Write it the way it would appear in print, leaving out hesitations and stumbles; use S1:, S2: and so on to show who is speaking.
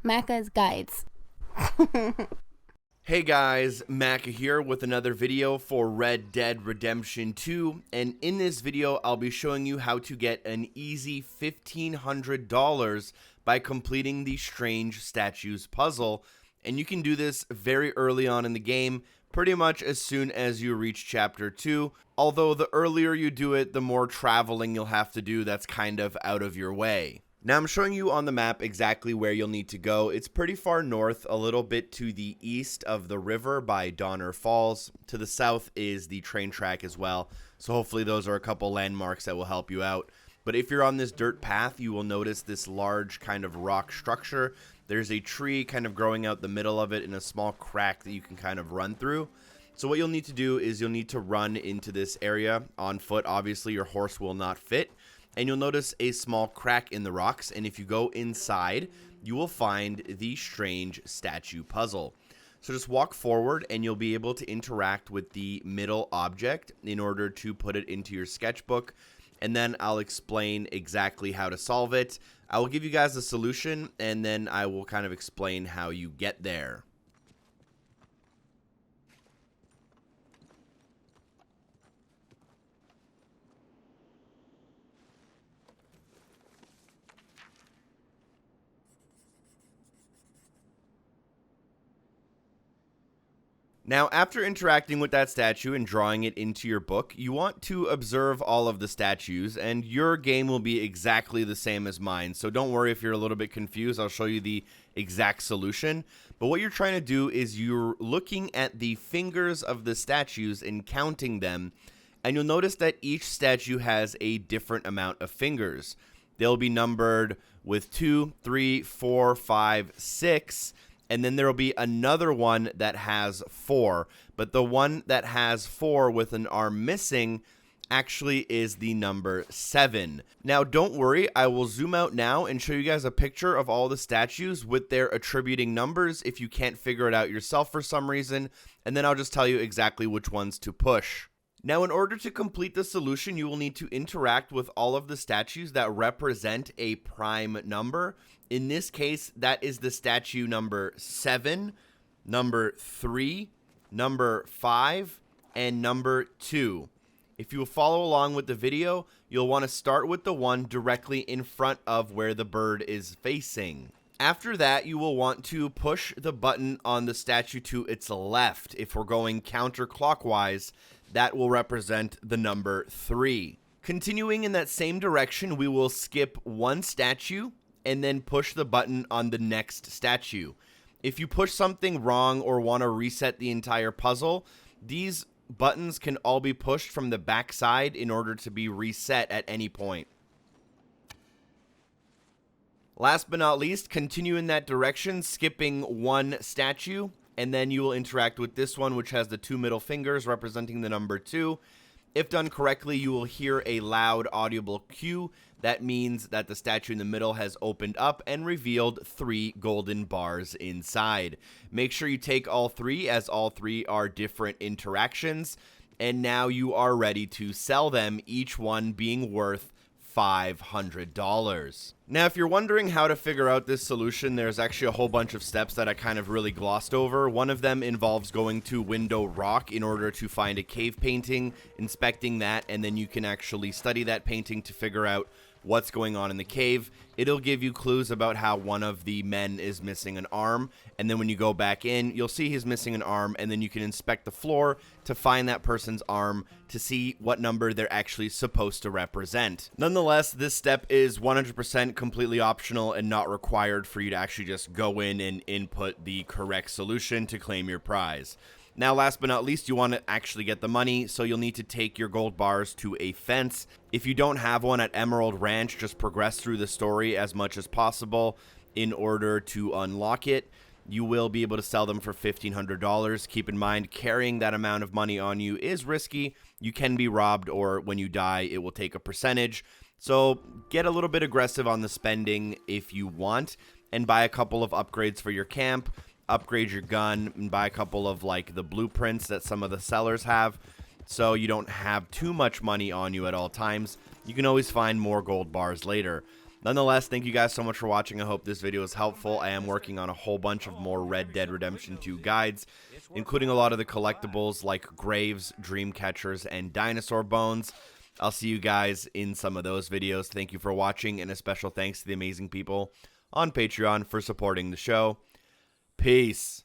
S1: Macca's Guides.
S2: Hey guys, Macca here with another video for Red Dead Redemption 2, and in this video I'll be showing you how to get an easy $1,500 by completing the Strange Statues puzzle, and you can do this very early on in the game, pretty much as soon as you reach Chapter 2, although the earlier you do it, the more traveling you'll have to do that's kind of out of your way. Now I'm showing you on the map exactly where you'll need to go. It's pretty far north, a little bit to the east of the river by Donner Falls. To the south is the train track as well, so hopefully those are a couple landmarks that will help you out. But if you're on this dirt path, you will notice this large kind of rock structure. There's a tree kind of growing out the middle of it in a small crack that you can kind of run through. So what you'll need to do is you'll need to run into this area on foot. Obviously your horse will not fit. And you'll notice a small crack in the rocks, and if you go inside, you will find the Strange Statue puzzle. So just walk forward, and you'll be able to interact with the middle object in order to put it into your sketchbook, and then I'll explain exactly how to solve it. I will give you guys the solution, and then I will kind of explain how you get there. Now, after interacting with that statue and drawing it into your book, you want to observe all of the statues, and your game will be exactly the same as mine. So don't worry if you're a little bit confused. I'll show you the exact solution. But what you're trying to do is you're looking at the fingers of the statues and counting them, and you'll notice that each statue has a different amount of fingers. They'll be numbered with 2, 3, 4, 5, 6. And then there will be another one that has 4, but the one that has 4 with an arm missing actually is the number 7. Now, don't worry, I will zoom out now and show you guys a picture of all the statues with their attributing numbers if you can't figure it out yourself for some reason, and then I'll just tell you exactly which ones to push. Now, in order to complete the solution, you will need to interact with all of the statues that represent a prime number. In this case, that is the statue number 7, number 3, number 5, and number 2. If you will follow along with the video, you'll want to start with the one directly in front of where the bird is facing. After that, you will want to push the button on the statue to its left. If we're going counterclockwise, that will represent the number 3. Continuing in that same direction, we will skip one statue and then push the button on the next statue. If you push something wrong or want to reset the entire puzzle, these buttons can all be pushed from the back side in order to be reset at any point. Last but not least, continue in that direction, skipping one statue, and then you will interact with this one, which has the 2 middle fingers representing the number 2. If done correctly, you will hear a loud audible cue. That means that the statue in the middle has opened up and revealed 3 golden bars inside. Make sure you take all 3, as all 3 are different interactions. And now you are ready to sell them, each one being worth $500. Now, if you're wondering how to figure out this solution, there's actually a whole bunch of steps that I kind of really glossed over. One of them involves going to Window Rock in order to find a cave painting, inspecting that, and then you can actually study that painting to figure out what's going on in the cave. It'll give you clues about how one of the men is missing an arm, and then when you go back in, you'll see he's missing an arm, and then you can inspect the floor to find that person's arm to see what number they're actually supposed to represent. Nonetheless, this step is 100% completely optional and not required for you to actually just go in and input the correct solution to claim your prize. Now, last but not least, you want to actually get the money, so you'll need to take your gold bars to a fence. If you don't have one at Emerald Ranch, just progress through the story as much as possible in order to unlock it. You will be able to sell them for $1,500. Keep in mind, carrying that amount of money on you is risky. You can be robbed, or when you die, it will take a percentage. So get a little bit aggressive on the spending if you want, and buy a couple of upgrades for your camp. Upgrade your gun and buy a couple of like the blueprints that some of the sellers have, so you don't have too much money on you at all times. You can always find more gold bars later. Nonetheless, thank you guys so much for watching. I hope this video was helpful. I am working on a whole bunch of more Red Dead Redemption 2 guides, including a lot of the collectibles like graves, dream catchers, and dinosaur bones. I'll see you guys in some of those videos. Thank you for watching, and a special thanks to the amazing people on Patreon for supporting the show. Peace.